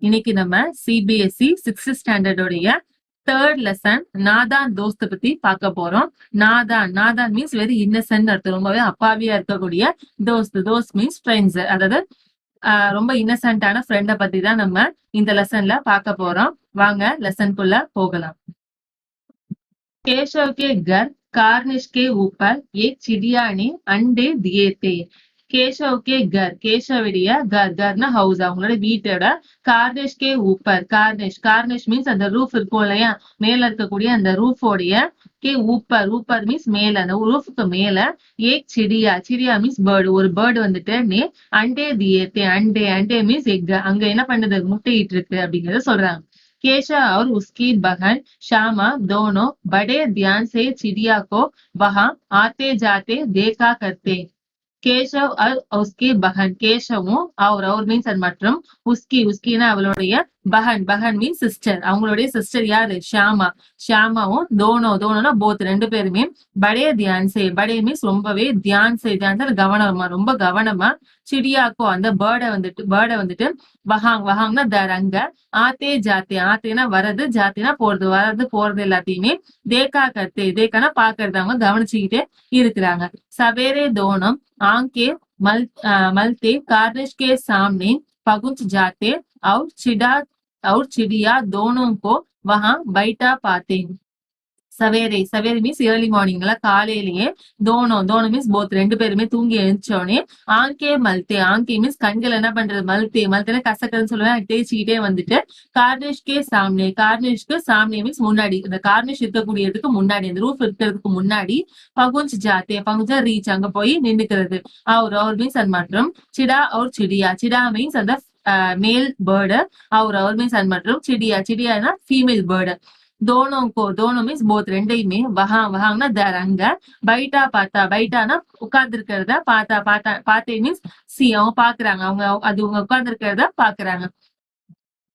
இன்னைக்கு நம்ம CBSE 6th ஸ்டாண்டர்டோடைய third lesson நாதான் தோஸ்த பத்தி பார்க்க போறோம். நாதான் மீன்ஸ் வெரி இன்னசென்ட் அர்த்தம், ரொம்பவே அப்பாவியா இருக்கக்கூடிய. தோஸ்த் மீன்ஸ் ஃப்ரெண்ட்ஸ், அதாவது ரொம்ப இன்னசென்டான ஃப்ரெண்ட பத்தி தான் நம்ம இந்த லெசன்ல பார்க்க போறோம். வாங்க லெசனுக்குள்ள போகலாம். केशव के घर कार्निश के ऊपर एक चिड़िया ने अंडे दिए थे. கேஷவ் கே கர், கேஷவுடைய கர்னா ஹவுஸ், அவங்களோட வீட்டோட. கார்னிஷ்கே ஊப்பர், கார்னிஷ் மீன்ஸ் அந்த ரூஃப் இருக்கும் இல்லையா, மேல இருக்கக்கூடிய அந்த ரூஃபோடைய. கே ஊப்பர் மீன்ஸ் மேல, அந்த ரூஃபுக்கு மேல. ஏக் சிடியா மீன்ஸ் பேர்டு, ஒரு பேர்டு வந்துட்டு நே அண்டே தியேத்தே, அண்டே மீன்ஸ் எக், அங்க என்ன பண்ணுது, முட்டையிட்டு இருக்கு அப்படிங்கறத சொல்றாங்க. केशव और उसकी बहन श्यामा दोनों बड़े ध्यान से चिड़िया को वहां आते जाते देखा करते. கேஷவ் உஸ்கி பஹன், கேஷவும் அவர் மீன்ஸ் அது மற்றும் உஸ்கினா அவளுடைய பஹன் மீன்ஸ் சிஸ்டர், அவங்களுடைய சிஸ்டர் யாரு, ஷியாமாவும் தோனோனா போத், ரெண்டு பேருமே படே படே மீன்ஸ் ரொம்பவே தியான் கவனமா, ரொம்ப கவனமா. சிடியாக்கோ அந்த பேர்டை வந்துட்டு வஹாங்னா தர், அங்க. ஆத்தேனா வரது, ஜாத்தேனா போறது எல்லாத்தையுமே. தேக்கானா பாக்குறது, அவங்க கவனிச்சுக்கிட்டே இருக்கிறாங்க. சவேரே தோனம் आंखें मलते कार्निश के सामने पहुंच जाते और चिड़िया दोनों को वहां बैठा पाते. சவேரே மீன்ஸ் ஏர்லி மார்னிங்ல, காலையிலேயே. தோனோ மீன்ஸ் போத், ரெண்டு பேருமே தூங்கி எழுந்தோடனே. ஆங்கே மீன்ஸ் கண்கள் என்ன பண்றது, மல்தேனா கசக்கன்னு சொல்லுவேன், தேய்ச்சிக்கிட்டே வந்துட்டு. கார்னிஷ்கே சாம்னே மீன்ஸ் முன்னாடி, இந்த கார்னிஷ் இருக்கக்கூடியதுக்கு முன்னாடி, அந்த ரூஃப் இருக்கிறதுக்கு முன்னாடி. பகுஞ்சா ரீச், அங்க போய் நின்னுக்கிறது. அவர் மீன்ஸ் அது மற்றும். சிடா மீன்ஸ் அந்த மேல் பேர்டு. அவர் மீன்ஸ் அது மற்றும். சிடியானா ஃபீமேல் பேர்டு. தோனோ மீன்ஸ் போத், ரெண்டையுமே. வஹாங்னா தர், அங்க. பைட்டானா உட்கார்ந்து இருக்கிறத, பாத்தே மீன்ஸ் அவங்க பாக்குறாங்க, அவங்க உட்கார்ந்து இருக்கிறத பாக்குறாங்க.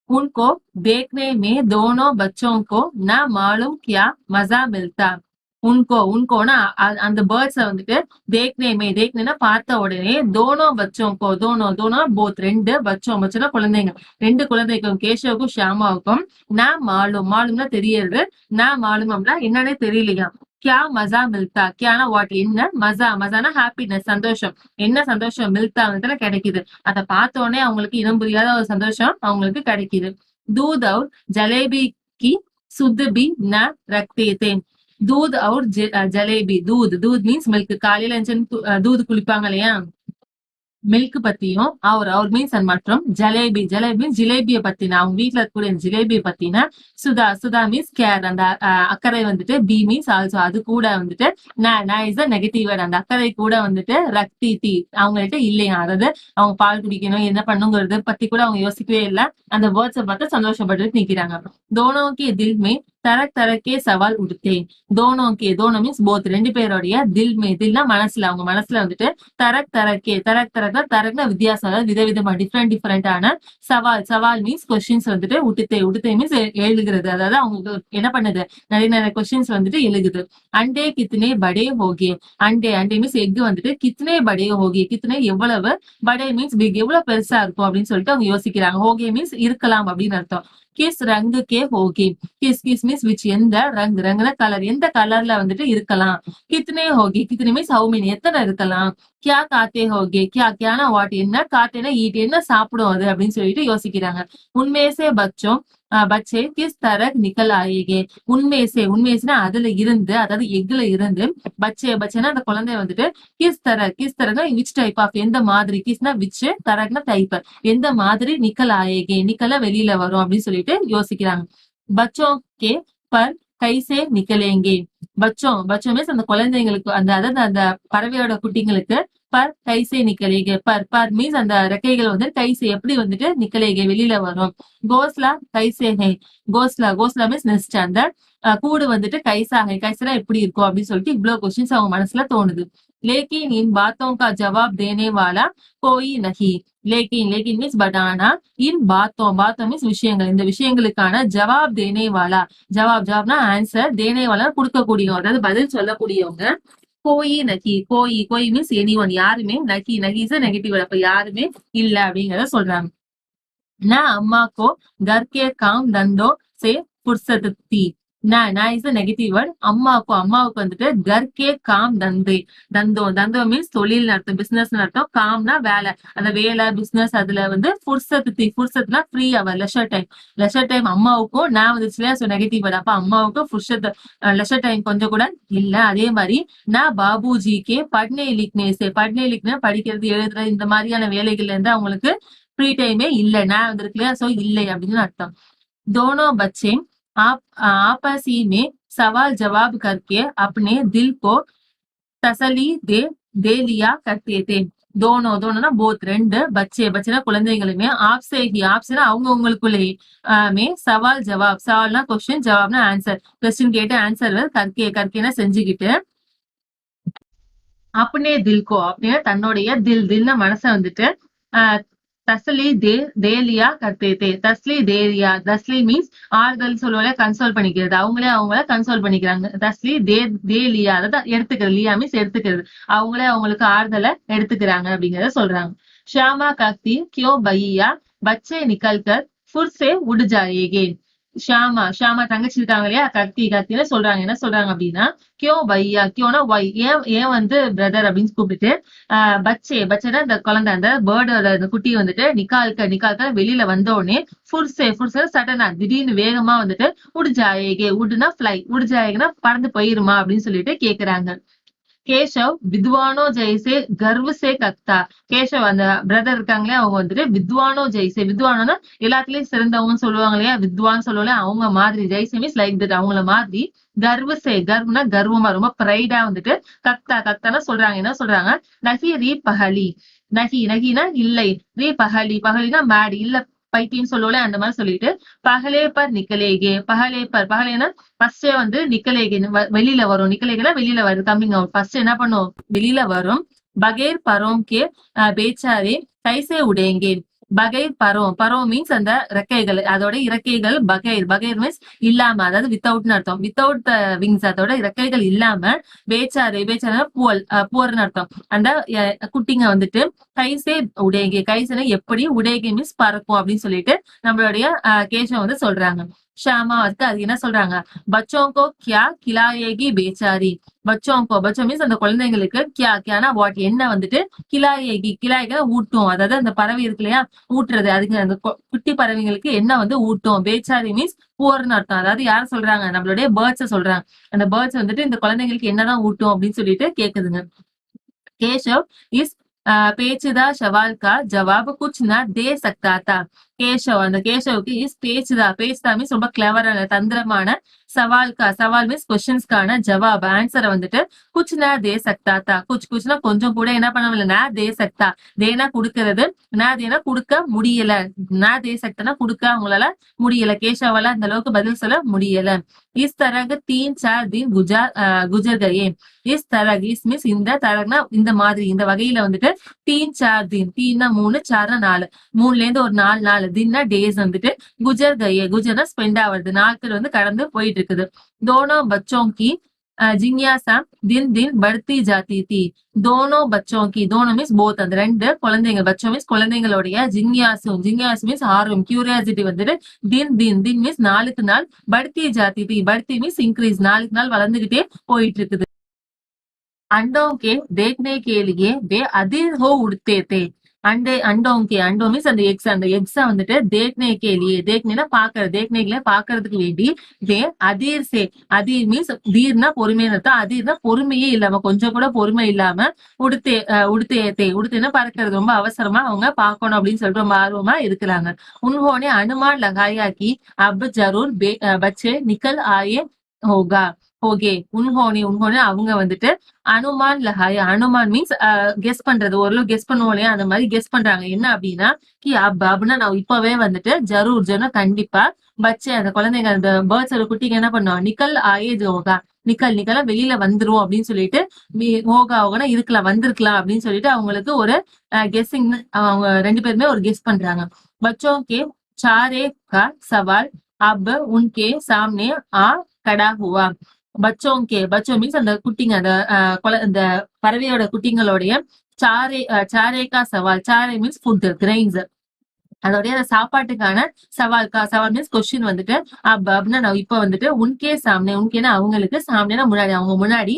उनको देखने में दोनों बच्चों को न मालूम क्या मजा मिलता. உன்கோனா அந்த பேர்ட்ஸ வந்துட்டு தேக்னேனா பார்த்த உடனே. தோனோனா போத், ரெண்டு. பச்சோனா குழந்தைங்க, ரெண்டு குழந்தைக்கும், கேஷவுக்கும் ஷியாமாவுக்கும். நான் மாலும்னா தெரியறது. நான் மாலும் அப்படின்னா என்னன்னே தெரியலையா. கியா மசா மில்தா, கியானா வாட், என்ன. மசானா ஹாப்பினஸ், சந்தோஷம். என்ன சந்தோஷம், மில்தா வந்து கிடைக்குது. அதை பார்த்த உடனே அவங்களுக்கு இனம் புரியாத ஒரு சந்தோஷம் அவங்களுக்கு கிடைக்குது. दूध और जलेबी की सुध भी न रखते थे. दूध और जलेबी, दूध மீன்ஸ் மில்க். காலையில தூது குளிப்பாங்க இல்லையா, மில்க் பத்தியும். அவர் மீன்ஸ் மற்றும். ஜலேபி மீன்ஸ் ஜிலேபிய பத்தின, அவங்க வீட்டுல இருக்கக்கூடிய ஜிலேபிய பத்தின. சுதா மீன்ஸ் கேர், அந்த அக்கறை வந்துட்டு. பி மீன்ஸ் ஆல்சோ, அது கூட வந்துட்டு. இஸ் நெகட்டிவ் வேர்ட், அந்த அக்கறை கூட வந்துட்டு. ரக்தி அவங்கள்ட்ட இல்லையா, அதாவது அவங்க பால் குடிக்கணும், என்ன பண்ணுங்கிறது பத்தி கூட அவங்க யோசிக்கவே இல்லை. அந்த வேர்ட்ஸை பார்த்து சந்தோஷப்பட்டு நிக்கிறாங்க. தோனோக்கே தில்மே தரக்கே சவால் உடுத்தேன். தோனோ மீன்ஸ் போத், ரெண்டு பேருடைய. தில்னா மனசுல, அவங்க மனசுல வந்துட்டு. தரக்னா வித்தியாசம், அதாவது விதவிதமா, டிஃபரெண்டான. சவால் மீன்ஸ் கொஸ்டின்ஸ் வந்துட்டு. உடுத்தே மீன்ஸ் எழுதுகிறது, அதாவது அவங்க என்ன பண்ணுது, நிறைய கொஸ்டின்ஸ் வந்துட்டு எழுதுது. அண்டே கித்னே படே ஹோகே, அண்டே மீன்ஸ் எக் வந்துட்டு. கித்னே படே ஹோகே, கித்னே எவ்வளவு, படே மீன்ஸ் பிக், எவ்வளவு பெருசா இருக்கும் அப்படின்னு சொல்லிட்டு அவங்க யோசிக்கிறாங்க. ஹோகே மீன்ஸ் இருக்கலாம் அப்படின்னு அர்த்தம். கிஸ் ரங்கு கே ஹோகே, கிஸ் மீன்ஸ் விச், எந்த. ரங்குனா கலர், எந்த கலர்ல வந்துட்டு இருக்கலாம். கித்னே ஹோகே, கித்னே மீன்ஸ் ஹவு மெனி, எத்தனை இருக்கலாம். கியா காத்தே ஹோகே, கியானா வாட், என்ன. காத்தேனா ஈட், என்ன சாப்பிடும் அது அப்படின்னு சொல்லிட்டு யோசிக்கிறாங்க. உண்மையசே பச்சே கிஸ் தரக் நிக்கல் ஆயேகே. உண்மையேனா அதுல இருந்து, அதாவது எக்ல இருந்து. பச்சேனா அந்த குழந்தை வந்துட்டு. கிஸ் தரக்னா விச் டைப் ஆஃப், எந்த மாதிரி. கிஸ்னா விச், தரக்னா டைப், எந்த மாதிரி. நிக்கல் ஆயேகே, நிக்கல வெளியில வரும் அப்படின்னு சொல்லிட்டு யோசிக்கிறாங்க. பச்சோ கே பர் கைசே நிக்கலேங்கே. பச்சோ மீன்ஸ் அந்த குழந்தைங்களுக்கு, அதாவது அந்த பறவையோட குட்டிங்களுக்கு. பர் கைசே நிக்கலேகே, பர் மீன்ஸ் அந்த ரெக்கைகள் வந்து. கைசே எப்படி வந்துட்டு, நிக்கலேகே வெளியில வரும். கோஸ்லா கைசே ஹே, கோஸ்லா மீன்ஸ் நெஸ்ட், அந்த கூடு வந்துட்டு. கைசா எப்படி இருக்கும் அப்படின்னு சொல்லிட்டு இவ்வளவு கொஸ்டின்ஸ் அவங்க மனசுல தோணுது. लेकिन इन बातों का जवाब देने वाला कोई नहीं. लेकिन மீன்ஸ் பட், ஆனா. இன் பாத்தோம் மீன்ஸ் விஷயங்கள், இந்த விஷயங்களுக்கான ஜவாப் தேனே வாலா. ஜவாப்னா ஆன்சர், தேனே வாலா கொடுக்கக்கூடியவங்க, அதாவது பதில் சொல்லக்கூடியவங்க. கோயி நகி, கோயி மீன்ஸ் எனி ஒன், யாருமே. நகி இஸ் நெகட்டிவ், அப்ப யாருமே இல்ல அப்படிங்கறத சொல்றாங்க. ना अम्मा को घर के काम धंधों से फुर्सत थी. ना is a negative word. அம்மாவுக்கு வந்துட்டு घर के काम धंधे தந்தோ மீன்ஸ் தொழில் அர்த்தம், பிசினஸ் அர்த்தம். காம்னா வேலை, அந்த வேலை பிசினஸ். அதுல வந்து ஃபுர்சத்னா ஃப்ரீ அவர், லெஷர் டைம் அம்மாவுக்கும் நான் வந்துச்சுல. So negative word. அப்ப அம்மாவுக்கும் ஃபுர்சத் லெஷர் டைம் கொஞ்சம் கூட இல்ல. அதே மாதிரி நான் பாபுஜிக்கு பட்னே லிக்னே படிக்கிறது எழுதுறது இந்த மாதிரியான வேலைகள்ல இருந்து அவங்களுக்கு ஃப்ரீ டைமே இல்ல. நான் வந்திருக்கு இல்லையா, சோ இல்லை அப்படின்னு அர்த்தம். दोनों बच्चे आपस ही में सवाल जवाब करके अपने दिल को तसली दे लिया करते थे. दोनों போத் ரெண்டு, பச்சேனா குழந்தைகளுமே, ஆப்சேனா அவங்களுக்குள்ளேயே, மே சவால் ஜவாப், சவால்னா கொஸ்டின், ஜவாப்னா ஆன்சர். கொஸ்டின் கேட்டு ஆன்சர் கற்கேனா செஞ்சுக்கிட்டு, अपने दिल को அப்படின்னா தன்னுடைய தில்னா மனசை வந்துட்டு தஸ்லி தேலியா கர்த்தே. தஸ்லி மீன்ஸ் ஆறுதல் சொல்லுவாங்க, கன்சோல் பண்ணிக்கிறது. அவங்கள கன்சோல் பண்ணிக்கிறாங்க. தஸ்லி தேலியா, அதாவது எடுத்துக்கிறது. லியா மீன்ஸ் எடுத்துக்கிறது. அவங்களுக்கு ஆறுதலை எடுத்துக்கிறாங்க அப்படிங்கறத சொல்றாங்க. ஷாமா கக்தி கியோ பையா பச்சே நிக்கல் கர் ஃபுர் சே உட் ஜாயேகே. ஷாமா தங்கச்சி இருக்காங்க இல்லையா, கத்தின்னு சொல்றாங்க. என்ன சொல்றாங்க அப்படின்னா, கியோ பையா, கியோனா ஒய், ஏன் வந்து பிரதர் அப்படின்னு கூப்பிட்டு, பச்சேனா இந்த குழந்தை, அந்த பேர்டோட இந்த குட்டி வந்துட்டு நிக்கால்க வெளியில வந்த உடனே ஃபுர்சே சடனா திடீர்னு வேகமா வந்துட்டு உட்னா ஃபிளை, உட்ஜாயேகனா பறந்து போயிருமா அப்படின்னு சொல்லிட்டு கேக்குறாங்க. கேஷவ் வித்வானோ ஜெய்சே கர்வ் சே கக்தா. கேஷவ் அந்த பிரதர் இருக்காங்களே, அவங்க வந்துட்டு வித்வானோ ஜெய்சே, வித்வானோனா எல்லாத்துலயும் சிறந்தவங்கன்னு சொல்லுவாங்க இல்லையா, வித்வான் சொல்லுவாங்க. அவங்க மாதிரி, ஜெய்சே மீன்ஸ் லைக் தட், அவங்கள மாதிரி. கர்வ்னா கர்வமா, ரொம்ப பிரைடா வந்துட்டு கக்தானா சொல்றாங்க. என்ன சொல்றாங்க, நகி ரீ பஹலி, நகினா இல்லை, ரீ பஹலினா மேட், இல்ல பைத்தியம் சொல்லுவோல, அந்த மாதிரி சொல்லிட்டு, பகலே பர் நிக்கலேகே, பகலேனா ஃபர்ஸ்டே வந்து நிக்கலேகே வெளியில வரும். நிக்கலேகேனா வெளியில வரும், கம்மிங் அவுட். ஃபர்ஸ்ட் என்ன பண்ணும், வெளியில வரும். பகேர் பரோம் கே பேச்சாரே கைசே உடேங்கே. பரோம் மீன்ஸ் அந்த ரெக்கைகள், அதோட இறக்கைகள். பகேர் மீன்ஸ் இல்லாம, அதாவது வித்தவுட்னு அர்த்தம். வித்தவுட் விங்ஸ், அதோட இறக்கைகள் இல்லாம. பேச்சாரே புவர்னு அர்த்தம். அந்த குட்டிங்க வந்துட்டு கைசே உடேகே, கைசேனா எப்படி, உடேகே மீன்ஸ் பறக்கும் அப்படின்னு சொல்லிட்டு நம்மளுடைய கேஷவ் வந்து சொல்றாங்க. ஷாமா அதுக்கு அது என்ன சொல்றாங்க, பச்சோங்கோ கியா கிலாயேகி பேச்சாரி. பச்சோ மீன்ஸ் அந்த குழந்தைங்களுக்கு, கியானா வாட், என்ன வந்துட்டு, கிலாயேகி ஊட்டும். அதாவது அந்த பறவை இருக்கு இல்லையா, ஊட்டுறது. அதுக்கு அந்த குட்டி பறவைங்களுக்கு என்ன வந்து ஊட்டும். பேச்சாரி மீன்ஸ் புவர்னு அர்த்தம். அதாவது யார் சொல்றாங்க, நம்மளுடைய பேர்ட்ஸ் சொல்றாங்க. அந்த பேர்ட்ஸ் வந்துட்டு இந்த குழந்தைங்களுக்கு என்னதான் ஊட்டும் அப்படின்னு சொல்லிட்டு கேக்குதுங்க. கேஷவ் இஸ் பேச்சுதா சவால் கா ஜவாப் குச் ந தே சக்தா தா. அந்த கேஷவுக்கு இஸ் பேச்சுதா மீன்ஸ் ரொம்ப கிளவரான, தந்திரமான, சவால் மீன்ஸ் கொஸ்டின்ஸ்க்கான ஜவாப் ஆன்சரை வந்துட்டு குச் ந தே சக்தா தா. குச்னா கொஞ்சம் கூட என்ன பண்ணவில்லை, ந தே சக்தா, தேனா கொடுக்கறது, ந தேனா கொடுக்க முடியல. ந தே சக்தனா கொடுக்க அவங்களால முடியல, கேஷவால அந்த அளவுக்கு பதில் சொல்ல முடியல. இஸ் தரகு 3-4 दिन गुजर गए. இஸ் மீன்ஸ் இந்த தரகுனா இந்த மாதிரி, இந்த வகையில வந்துட்டு 3-4 दिन, 3னா 3, 4னா 4, 3ல இருந்து ஒரு 4 நாள், தின்னா டேஸ் வந்துட்டு குஜர்னா ஸ்பெண்ட் ஆகுறது, நாட்கள் வந்து கடந்து போயிட்டு இருக்குது. தோனோ பச்சோं की जिज्ञासा दिन दिन बढ़ती जाती थी. தோனோ மீன்ஸ் போத், அந்த ரெண்டு குழந்தைங்க. பச்சோ மீன்ஸ் குழந்தைங்களுடைய, ஜிஞ்ஞாசு மீன்ஸ் ஆர்வம், கியூரியாசிட்டி வந்துட்டு தின் மீன்ஸ் நாளுக்கு நாள், படுத்தி மீன்ஸ் இன்க்ரீஸ், நாளுக்கு நாள் வளர்ந்துகிட்டே போயிட்டு இருக்குது. अंडों के देखने के लिए वे अधीर हो उड़ते थे. अंडों மீன்ஸ் அந்த எக்ஸ வந்துட்டு தேக்னேனா பாக்குறதுக்கு வேண்டி, அதீர் மீன்ஸ் தீர்னா பொறுமையான அர்த்தம். அதீர்னா பொறுமையே இல்லாம, கொஞ்சம் கூட பொறுமை இல்லாம, உடுத்தேனா பறக்கிறது, ரொம்ப அவசரமா அவங்க பாக்கணும் அப்படின்னு சொல்லிட்டு ரொம்ப ஆர்வமா இருக்கிறாங்க. உன்ஹோனே அனுமான் லகாயா கி அப் ஜரூர் பச்சே நிக்கல் ஆயே ஹோகா. உன்ஹோனே அவங்க வந்துட்டு அனுமான் லகாயா, அனுமான் மீன்ஸ் கெஸ் பண்றது, ஓரளவு கெஸ் பண்ணுவோம் இல்லையா, அந்த மாதிரி கெஸ் பண்றாங்க. என்ன அப்படின்னா, கி அப்படின்னா நான் இப்பவே வந்துட்டு ஜரூர் கண்டிப்பா பச்சை, அந்த குழந்தைங்க, அந்த பேர்ட்ஸோட குட்டிங்க என்ன பண்ணுவோம், நிக்கல் ஆயே ஹோகா, நிக்கல் வெளியில வந்துரும் அப்படின்னு சொல்லிட்டு, ஹோகானா இருக்கலாம், வந்திருக்கலாம் அப்படின்னு சொல்லிட்டு அவங்களுக்கு ஒரு கெஸ்ஸிங், அவங்க ரெண்டு பேருமே ஒரு கெஸ் பண்றாங்க. பச்சோ கே சாரே கா சவால் அப் உன்கே சாம்னே ஆ கடா ஹுவா. பச்சோ மீன்ஸ் அந்த குட்டிங்க, அந்த பறவையோட குட்டிங்களுடைய சாரே கா சவால், சாரே மீன்ஸ் ஃபுட், கிரெயின்ஸ். அதோடய அந்த சாப்பாட்டுக்கான சவால் மீன்ஸ் கொஸ்டின் வந்துட்டு அப்படின்னா நான் இப்ப வந்துட்டு உன்கே சாமனே உன்கேனா அவங்களுக்கு சாமனேனா முன்னாடி அவங்க முன்னாடி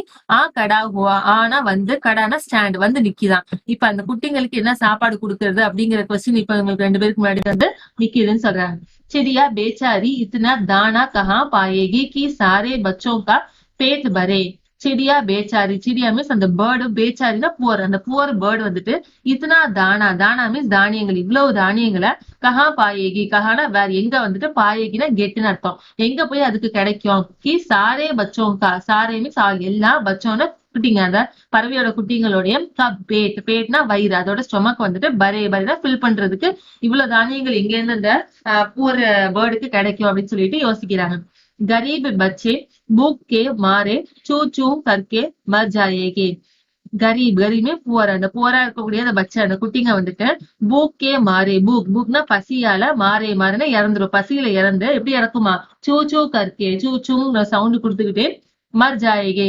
கடா ஹுவா ஆனா வந்து கடானா ஸ்டாண்ட் வந்து நிக்கிதான். இப்ப அந்த குட்டிங்களுக்கு என்ன சாப்பாடு கொடுக்கறது அப்படிங்கிற கொஸ்டின் இப்ப இவங்களுக்கு 2 பேருக்கு முன்னாடி வந்து நிக்குதுன்னு சொல்றாங்க. चिड़िया बेचारी इतना दाना कहाँ पाएगी कि सारे बच्चों का पेट भरे. चिड़िया बेचारी चिड़िया மீன்ஸ் அந்த பேர்டு பேச்சாரினா புவர் அந்த புவர் பேர்டு வந்துட்டு இத்தனா தானா மீன்ஸ் தானியங்கள் இவ்வளவு தானியங்களை கஹா பாயேகி கஹானா வேற எங்க வந்துட்டு பாயேகினா கெட்டுன்னு அர்த்தம் எங்க போய் அதுக்கு கிடைக்கும் கி சாரே பச்சோங்கா சாரே மீன்ஸ் எல்லா பச்சோன்னா குட்டிங்க அந்த பறவையோட குட்டிங்களுடைய பேட்னா வயிறு அதோட ஸ்டொமக் வந்துட்டு பரேனா ஃபில் பண்றதுக்கு இவ்வளவு தானியங்கள் எங்க இருந்து அந்த பூர் பேர்டுக்கு கிடைக்கும் அப்படின்னு சொல்லிட்டு யோசிக்கிறாங்க. गरीब बच्चे भूख के मारे चू चू करके मर जाएंगे. கரீப் புவர் அந்த புவரா இருக்கக்கூடிய அந்த பச்சை அந்த குட்டிங்க வந்துட்டு பூக்கே மாறே பூக்னா பசியால மாறேன்னா இறந்துரும் பசியில இறந்து எப்படி இறக்குமா சூ சூ கற்கே சூ சவுண்ட் கொடுத்துக்கிட்டே மர் ஜாயேகே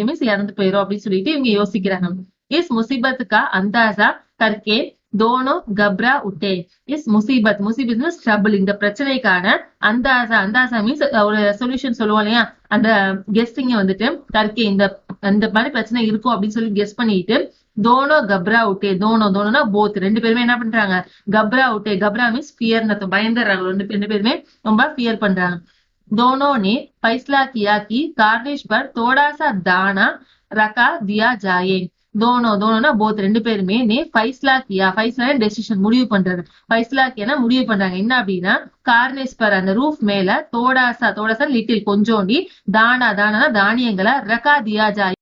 மீன்ஸ் இறந்து போயிரும் அப்படின்னு சொல்லிட்டு இவங்க யோசிக்கிறாங்க. இஸ் முசிபத் கா அந்தாசா கற்கே தோனோ கப்ரா உட்டே. இஸ் முசீபத் மீன்ஸ் ட்ரபிள் இந்த பிரச்சனைக்கான அந்தாசா மீன்ஸ் ஒரு சொல்யூஷன் சொல்லுவோம் இல்லையா அந்த கெஸ்டிங்க வந்துட்டு கற்கே இந்த மாதிரி பிரச்சனை இருக்கும் அப்படின்னு சொல்லி கெஸ் பண்ணிட்டு தோனோ கப்ரா உட்டே தோனோனா போத் 2 பேருமே என்ன பண்றாங்க கப்ரா உட்டே கப்ரா மீன்ஸ் ஃபியர் பயந்துடுறாங்க 2 பேருமே ரொம்ப ஃபியர் பண்றாங்க. दोनों ने फैसला किया कि कार्निश पर थोड़ा सा दाना रखा दिया जाए. दोनों போத் 2 பேருமே ஃபைஸ்லா டெசிஷன் முடிவு பண்றது ஃபைஸ்லா கியானா முடிவு பண்றாங்க என்ன அப்படின்னா கார்னிஷ் பர் அந்த ரூஃப் மேல தோடாசா லிட்டில் கொஞ்சோண்டி தானா தானியங்களை ரகா தியா ஜாய்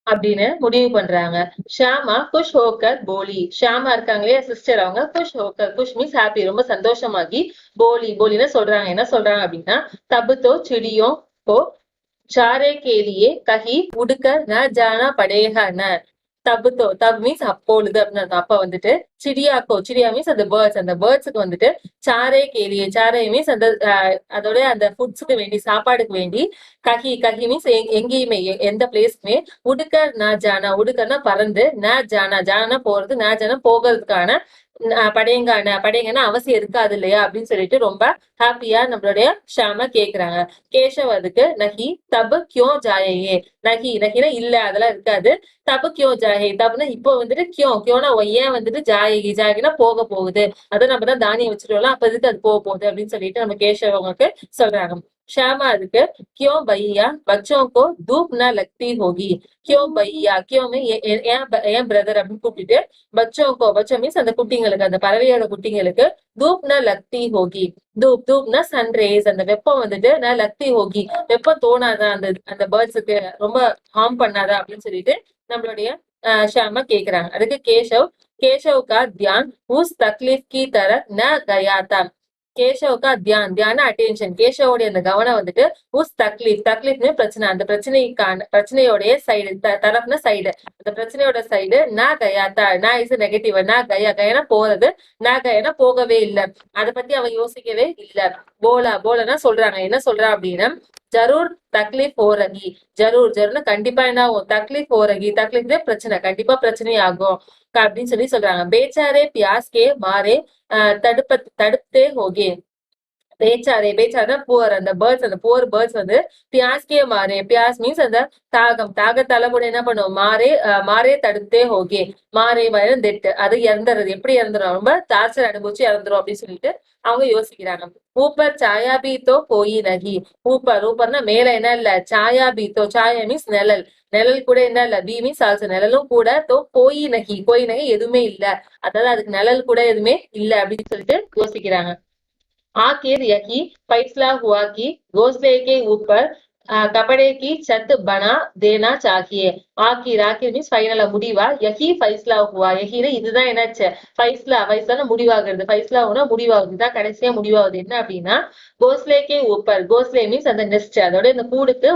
அப்படின்னு முடிவு பண்றாங்க. ஷாமா குஷ் ஹோக்கர் போலி ஷாமா இருக்காங்களே சிஸ்டர் அவங்க குஷ் மீன்ஸ் ஹாப்பி ரொம்ப சந்தோஷமாகி போலின்னு சொல்றாங்க என்ன சொல்றாங்க அப்படின்னா தபுத்தோ சிடியோ கோ சாரே கேலியே கஹி உடுக்க ந ஜானா படேகா ந தப் மீன்ஸ் அப்பொழுது அப்படின்னு அப்ப வந்துட்டு சிடியா மீன்ஸ் அந்த பேர்ட்ஸுக்கு வந்துட்டு சாரை மீன்ஸ் அந்த அதோட அந்த ஃபுட்ஸுக்கு வேண்டி சாப்பாடுக்கு வேண்டி கஹி மீன்ஸ் எங்கேயுமே எந்த பிளேஸ்க்குமே உடுக்கர்னா பறந்து ஜானா போறது ஜானா போகிறதுக்கான படையங்கன்னா அவசியம் இருக்காது இல்லையா அப்படின்னு சொல்லிட்டு ரொம்ப ஹாப்பியா நம்மளுடைய ஷாமா கேக்குறாங்க. கேஷவ் அதுக்கு நஹி தபு கியோ ஜாயே நஹினா இல்ல அதெல்லாம் இருக்காது தபு கியோ ஜாயே தபுனா இப்போ வந்துட்டு கியோனா ஏன் வந்துட்டு ஜாயகினா போக போகுது அதை நம்ம தான் தானியம் வச்சுட்டோம்ல அப்ப இதுக்கு அது போக போகுது அப்படின்னு சொல்லிட்டு நம்ம கேஷவ் அவங்களுக்கு சொல்றாங்க. ஷாமா அதுக்கு கியோ பையா பச்சோं को धूप न लगती होगी. கியோ பையா கியோமே ஏன் பிரதர் அப்படின்னு கூப்பிட்டுட்டு பச்சோ மீன்ஸ் அந்த குட்டிங்களுக்கு அந்த பறவையோட குட்டிங்களுக்கு தூப் ந லக்தி ஹோகி தூப்னா சன்ரேஸ் அந்த வெப்பம் வந்துட்டு ந லக்தி ஹோகி வெப்பம் தோணாதா அந்த பேர்ட்ஸுக்கு ரொம்ப ஹார்ம் பண்ணாதா அப்படின்னு சொல்லிட்டு நம்மளுடைய ஷாமா கேக்குறாங்க. அதுக்கு केशव का ध्यान उस तकलीफ की तरफ न गया था. கேஷவ் கா தியான அட்டென்ஷன் கேஷவோடைய அந்த கவனம் வந்துட்டு உஸ் தக்லீஃப்னு பிரச்சனை அந்த பிரச்சனையோடைய சைடு தரப்புன சைடு அந்த பிரச்சனையோட சைடு நான் கயாத்தா நான் இஸ் நெகட்டிவ் நான் கயானா போறது நான் கயானா போகவே இல்லை அதை பத்தி அவன் யோசிக்கவே இல்ல. போலனா சொல்றாங்க என்ன சொல்றா அப்படின்னா ஜரூர் தக்லீஃப் ஓரகி ஜரூர்னு கண்டிப்பா என்ன ஆகும் தக்லீஃப் ஓரகி தக்லீஃப்ல பிரச்சனை கண்டிப்பா பிரச்சனை ஆகும் அப்படின்னு சொல்றாங்க. பேச்சாரே பியாஸ்கே மாறே தடுப்பே ஹோகே பேச்சாரா புவர் அந்த புவர் பேர்ட்ஸ் வந்து பியாஸ்கே பியாஸ் மீன்ஸ் அந்த தாகத்தால கூட என்ன பண்ணுவோம் மாறே தடுத்தே ஹோகே மாறே தெட்டு அது இறந்துறது எப்படி இறந்துரும் ரொம்ப டார்ச்சர் அனுபவிச்சு இறந்துரும் அப்படின்னு சொல்லிட்டு அவங்க யோசிக்கிறாங்க. ஊப்பர் சாயா பீத்தோ கோயி நகி ஊப்பர்னா மேல என்ன இல்ல சாயா பீத்தோ சாயா மீன்ஸ் நிழல் கூட என்ன இல்ல பி மீன்ஸ் ஆல்சோ நிழலும் கூட கோயி நகி எதுவுமே இல்ல அதாவது அதுக்கு நிழல் கூட எதுவுமே இல்ல அப்படின்னு சொல்லிட்டு யோசிக்கிறாங்க. आखिर यही फैसला हुआ कि घोंसले के ऊपर कपड़े की छत बना देना चाहिए. ஆக்கிர் மீன்ஸ் ஃபைனலா முடிவா யஹி ஃபைஸ்லா ஹுவா யஹினா இதுதான் என்னாச்சு ஃபைஸ்லா முடிவாகிறது ஃபைஸ்லாவுனா முடிவாகுது இதுதான் கடைசியா முடிவாகுது என்ன அப்படின்னா கோஸ்லேக்கே கோஸ்லே மீன்ஸ் அந்த நெஸ்ட் அதோட இந்த கூடுக்கு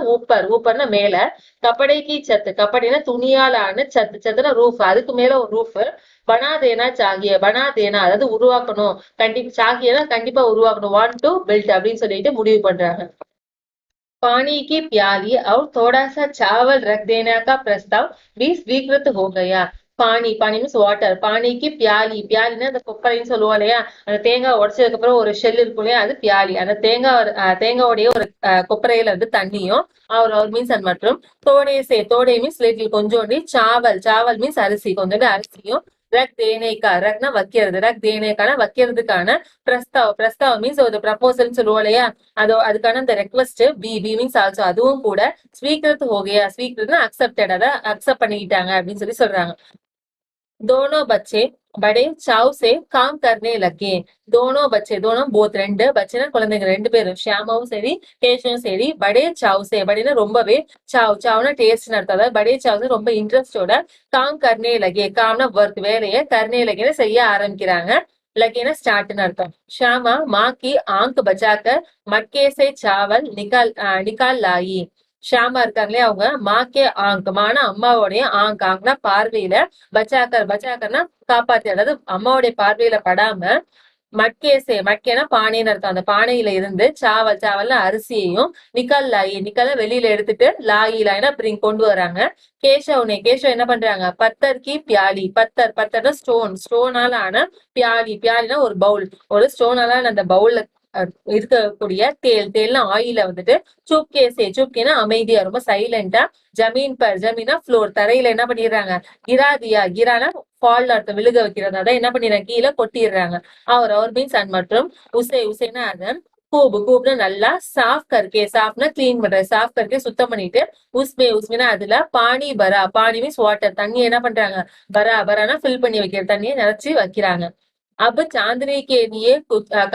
ஊப்பர்னா மேல கப்படைக்கு சத்து கப்படைனா துணியால ஆன சத்துனா ரூஃப் அதுக்கு மேல ஒரு ரூஃப் பனாதேனா பனாதேனா அதாவது உருவாக்கணும் கண்டிப்பா உருவாக்கணும் வாண்ட் டு பில்ட் அப்படின்னு சொல்லிட்டு முடிவு பண்றாங்க. पानी की प्याली और थोड़ा सा चावल रख देने का प्रस्ताव भी स्वीकृत हो गया. பானி பானி மீன்ஸ் வாட்டர். பானிக்கு பியாலி பியாலின்னா அந்த கொப்பரைன்னு சொல்லுவோம் இல்லையா, அந்த தேங்காய் உடைச்சதுக்கு அப்புறம் ஒரு ஷெல் இருக்கும் இல்லையா, அது பியாலி. அந்த தேங்காவுடைய ஒரு கொப்பரையில வந்து தண்ணியும் அவர் மீன்ஸ் அது. மற்றும் தோடே மீன்ஸ் லிட்டில் கொஞ்சோண்டி, சாவல் சாவல் மீன்ஸ் அரிசி கொஞ்சோண்டி அரிசியும், ரக் தேனேக்கா ரக்னா வைக்கிறது, ரக் தேனேக்கான வைக்கிறதுக்கான பிரஸ்தாவ் மீன்ஸ் ஒரு ப்ரப்போசல் சொல்லுவோம் இல்லையா, அதுக்கான அந்த ரெக்வஸ்ட் பி மீன்ஸ் ஆல்சோ அதுவும் கூட. ஸ்வீகிருத் ஹோகையா ஸ்வீகிருத்னா அக்செப்டட், அதை அக்செப்ட் பண்ணிக்கிட்டாங்க அப்படின்னு சொல்றாங்க. दोनों बच्चे बड़े चाव से काम करने लगे. दोनों बच्चे दोनों போத் ரெண்டு பச்சைனா குழந்தைங்க ரெண்டு பேரும், ஷியாமாவும் சரி கேஷவும் சரி, படே சாவ் சே படேனா ரொம்பவே, சாவ்னா டேஸ்ட் அர்த்தம். அதாவது படே சாவ் ரொம்ப இன்ட்ரெஸ்டோட காம் கர்னே லகே, காம்னா ஒர்க் வேலையை, கர்னே லகேன்னு செய்ய ஆரம்பிக்கிறாங்க. லகேனா ஸ்டார்ட்னு அர்த்தம். ஷியாமா மா கி ஆங்க் பச்சாக்கர் மட்கே சே சாவல் நிக்கால் லாயி. ஷியாமா இருக்காங்களே அவங்க மாக்கே ஆங்க், மானா அம்மாவோடைய ஆங்க்னா பார்வையில, பச்சாக்கர்னா காப்பாத்தி, அதாவது அம்மாவுடைய பார்வையில படாம, மட்கேனா பானைன்னு அர்த்தம். அந்த பானையில இருந்து சாவல்ல அரிசியையும், நிக்கல்ல வெளியில எடுத்துட்டு, லாயினா பிரிங் கொண்டு வராங்க. கேஷவ் என்ன பண்றாங்க, பத்தர் கி பியாலி, பத்தர்னா ஸ்டோனால ஆன பியாலினா ஒரு பவுல், ஒரு ஸ்டோனால அந்த பவுல்ல இருக்கக்கூடிய தேல்னா ஆயில வந்துட்டு, சூப்கேனா அமைதியா ரொம்ப சைலண்டா, ஜமீனா ஃப்ளோர் தரையில என்ன பண்ணிடுறாங்க, கிரானா ஃபால் அர்த்தம் விழுக வைக்கிறது, அதான் என்ன பண்ணிடுறாங்க கீழே கொட்டிடுறாங்க. அவர் மீன்ஸ் அண்ட் மற்றும் உசேனா அதன் கூப்னா நல்லா சாஃப்னா கிளீன் பண்ற, சாஃப் கர்க்கே சுத்தம் பண்ணிட்டு, உஸ்மேனா அதுல பானி மீன்ஸ் வாட்டர் தண்ணி என்ன பண்றாங்க, பரானா ஃபில் பண்ணி வைக்கிற தண்ணியை நினைச்சு வைக்கிறாங்க. அப்ப சாந்தினி கே லியே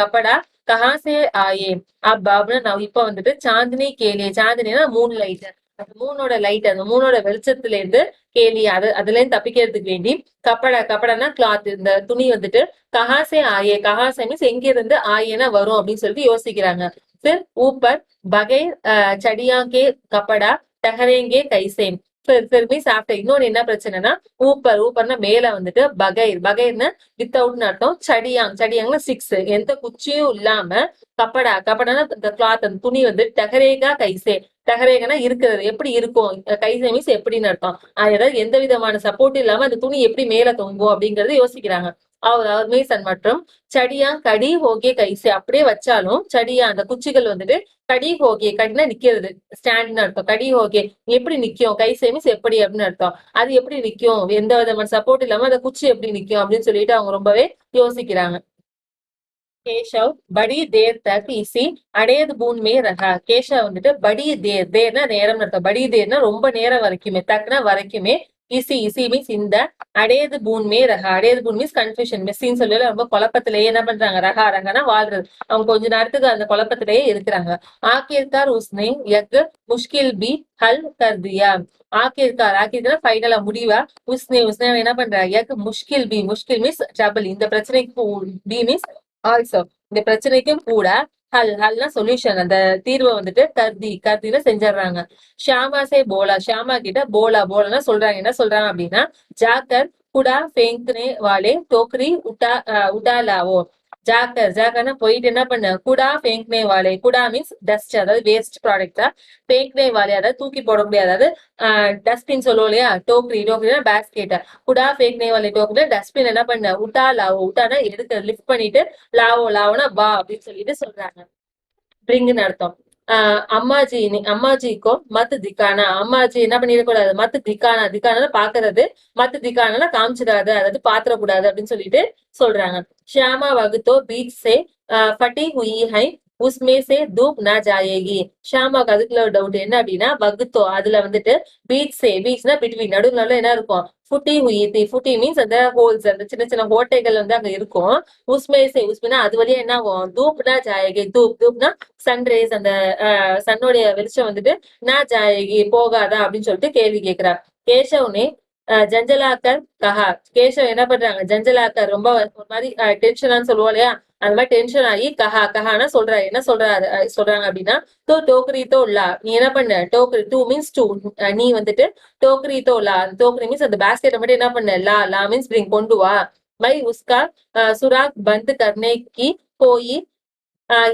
கப்படா கஹா சே ஆயே. அப்படின்னா இப்ப வந்துட்டு சாந்தினி கேலியே, சாந்தினா மூன் லைட், அந்த மூணோட வெளிச்சத்துல இருந்து அதுல இருந்து தப்பிக்கிறதுக்கு வேண்டி, கப்படானா கிளாத், இந்த துணி வந்துட்டு, கஹாசே மீன்ஸ் எங்க இருந்து ஆயேனா வரும் அப்படின்னு சொல்லிட்டு யோசிக்கிறாங்க. फिर ऊपर बगैर चढ़िया के कपड़ा ठहरेंगे कैसे. மீன்ஸ் ஆஃப்டர் இன்னொன்னு என்ன பிரச்சனைனா, ஊப்பர்னா மேல வந்துட்டு, பகைர்னா வித்தவுட்னு அர்த்தம், சடியாங்னா சிக்ஸ், எந்த குச்சியும் இல்லாம, கப்படானா இந்த கிளாத் அந்த துணி வந்து, டகரேகனா இருக்கிறது, எப்படி இருக்கும், கைசே மீன்ஸ் எப்படின்னு அர்த்தம். அதாவது எந்த விதமான சப்போர்ட் இல்லாம அந்த துணி எப்படி மேல தொங்கும் அப்படிங்கறது யோசிக்கிறாங்க. அவர் மீன்ஸ் மற்றும் சடியா கடி ஹோகே கைசே, அப்படியே வச்சாலும் சடியா அந்த குச்சிகள் வந்துட்டு, கடி ஹோகே கடினா நிக்கிறது, ஸ்டாண்ட்னு அர்த்தம். கடி ஹோகே எப்படி நிக்கும், கைசே மீன்ஸ் எப்படி அப்படின்னு அர்த்தம். அது எப்படி நிக்கும், எந்த விதமான சப்போர்ட் இல்லாம அந்த குச்சி எப்படி நிக்கும் அப்படின்னு சொல்லிட்டு அவங்க ரொம்பவே யோசிக்கிறாங்க. கேஷவ் படி தேர் தக் இசி அடையது பூன் மே ரஹா. கேஷவ் வந்துட்டு படி தேர்னா நேரம் அர்த்தம், படி தேர்னா ரொம்ப நேரம் வரைக்குமே, தக்னா வரைக்குமே, இசி மீன்ஸ் இந்த, அடையது பூன் மே ரஹா, அடையது பூன் மீன்ஸ் கன்ஃபியூஷன், மெஸ்ஸின்னு சொல்லி ரொம்ப குழப்பத்திலேயே என்ன பண்றாங்க, ரகானா வாழ்றது, அவங்க கொஞ்ச நேரத்துக்கு அந்த குழப்பத்திலேயே இருக்கிறாங்க. ஆக்கிர்கார் உஸ்னே யக் முஷ்கில் பி ஹல் கர் தியா. ஆக்கிர்கார் ஃபைனலா முடிவா, உஸ்னே என்ன பண்றாங்க, யக் முஷ்கில் மீன்ஸ் ட்ரபிள், இந்த பிரச்சனைக்கு பி மீன்ஸ் ஆல்சோ, இந்த பிரச்சனைக்கும் கூட, ஹல்னா சொல்யூஷன், அந்த தீர்வை வந்துட்டு கர்தினா செஞ்சிடறாங்க. ஷியாமா கிட்ட போலானா சொல்றாங்க, என்ன சொல்றாங்க அப்படின்னா, ஜாக்கர் குடா ஃபேங்க்னே வாலே டோக்கரி உட்டா லாவோ. ஜாக்கர்னா போயிட்டு என்ன பண்ண, குடா ஃபேங்க்னே வாலே, குடா மீன்ஸ் டஸ்ட், அதாவது வேஸ்ட் ப்ராடக்ட் தான், ஃபேங்க்னே வாலே அதாவது தூக்கி போட முடியாது, அதாவது டஸ்ட்பின் சொல்லுவோம் இல்லையா, டோக்கரினா பேஸ்கெட், குடா ஃபேங்க்னே வாலே டோக்கரி டஸ்ட்பின் என்ன பண்ண, உட்டானா எடுக்க லிஃப்ட் பண்ணிட்டு, லாவோனா வா அப்படின்னு சொல்லிட்டு சொல்றாங்க. பிரிங்குன்னு அர்த்தம். அம்மாஜிக்கோ மத் திக்கானா, அம்மாஜி என்ன பண்ணிடக்கூடாது, மத் திக்கானா பாக்குறது, மத் திக்கானா காமிச்சிடாது, அதாவது பாத்திரக்கூடாது அப்படின்னு சொல்லிட்டு சொல்றாங்க. ஷியாமா வகுத்தோ பீச் சே ஃபட்டி ஹுயி ஹை உஸ்மே சே தூப் ந ஜாயேகி. ஷியாமாக்கு அதுக்குள்ள ஒரு டவுட் என்ன அப்படின்னா, வகுத்தோ அதுல வந்துட்டு, பீச்னா பிட்வீன் நடுவுல என்ன இருக்கும், ஃபுட்டி மீன்ஸ் அந்த ஹோல்ஸ், அந்த சின்ன சின்ன ஓட்டைகள் வந்து அங்க இருக்கும். உஸ்மேனா அது வழியா என்ன ஆகும், தூப்னா ஜாயகி, தூப்னா சன்ரைஸ், அந்த சன்னுடைய வெளிச்சம் வந்துட்டு, நான் ஜாயகி போகாதா அப்படின்னு சொல்லிட்டு கேள்வி கேட்கிறார். கேஷவ்னே ஜஞ்சலாக்கர் கஹா. கேஷவ் என்ன பண்றாங்க, ஜஞ்சலாக்கர் ரொம்ப ஒரு மாதிரி டென்ஷனான்னு சொல்லுவோம் இல்லையா, அந்த மாதிரி டென்ஷன் ஆகி கஹானா சொல்றாரு, என்ன சொல்றாங்க அப்படின்னா, டோக்கரி தோல்லா, நீ என்ன பண்ண, டோக்கரி டூ மீன்ஸ் டூ, நீ வந்துட்டு டோக்கரி தோல்லா, டோக்கரி மீன்ஸ் அந்த பேஸ்கெட்டை மட்டும் என்ன பண்ண, லா மீன்ஸ் பிரிங் கொண்டு வா. My உஸ்கா சுராக் bandh கர்னே Ki கோயி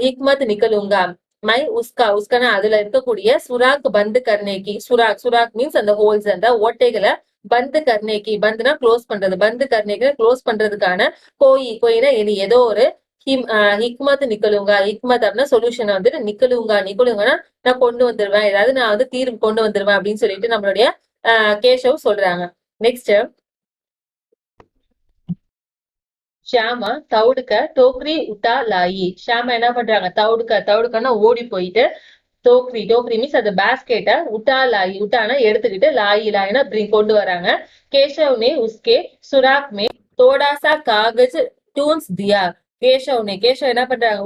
ஹிக்மத் நிக்கலுங்கா. மை உஸ்கானா அதுல இருக்கக்கூடிய சுராக் பந்து கர்னேக்கி, சுராக் மீன்ஸ் அந்த ஹோல்ஸ், அந்த ஓட்டைகளை பந்து கர்ணேக்கி, பந்துனா க்ளோஸ் பண்றது, பந்து கர்ணேக்கு க்ளோஸ் பண்றதுக்கான கோயினா இனி ஏதோ ஒரு ஹிக்மத் நிக்கலுங்கா, ஹிக்மத் அப்படின்னா சொல்யூஷன் வந்துட்டு நிக்கலுங்கன்னா நான் கொண்டு வந்துருவேன், ஏதாவது நான் வந்து தீர்வு கொண்டு வந்துருவேன் அப்படின்னு சொல்லிட்டு நம்மளுடைய கேஷவ் சொல்றாங்க. நெக்ஸ்ட் ஷியாமா தவுடுக்க டோக்ரி உட்டா லாயி. ஷியாமா என்ன பண்றாங்க, தவுடுக்கன்னா ஓடி போயிட்டு, டோக்ரி மீன்ஸ் அந்த பேஸ்கெட்டை உட்டா லாயி, உட்டானா எடுத்துக்கிட்டு, லாயினா கொண்டு வராங்க. கேஷவ் நே உஸ்கே சுராக் மே தோடாசா காகஜ் டூன்ஸ் தியா. கேஷவ் என்ன பண்றாங்க,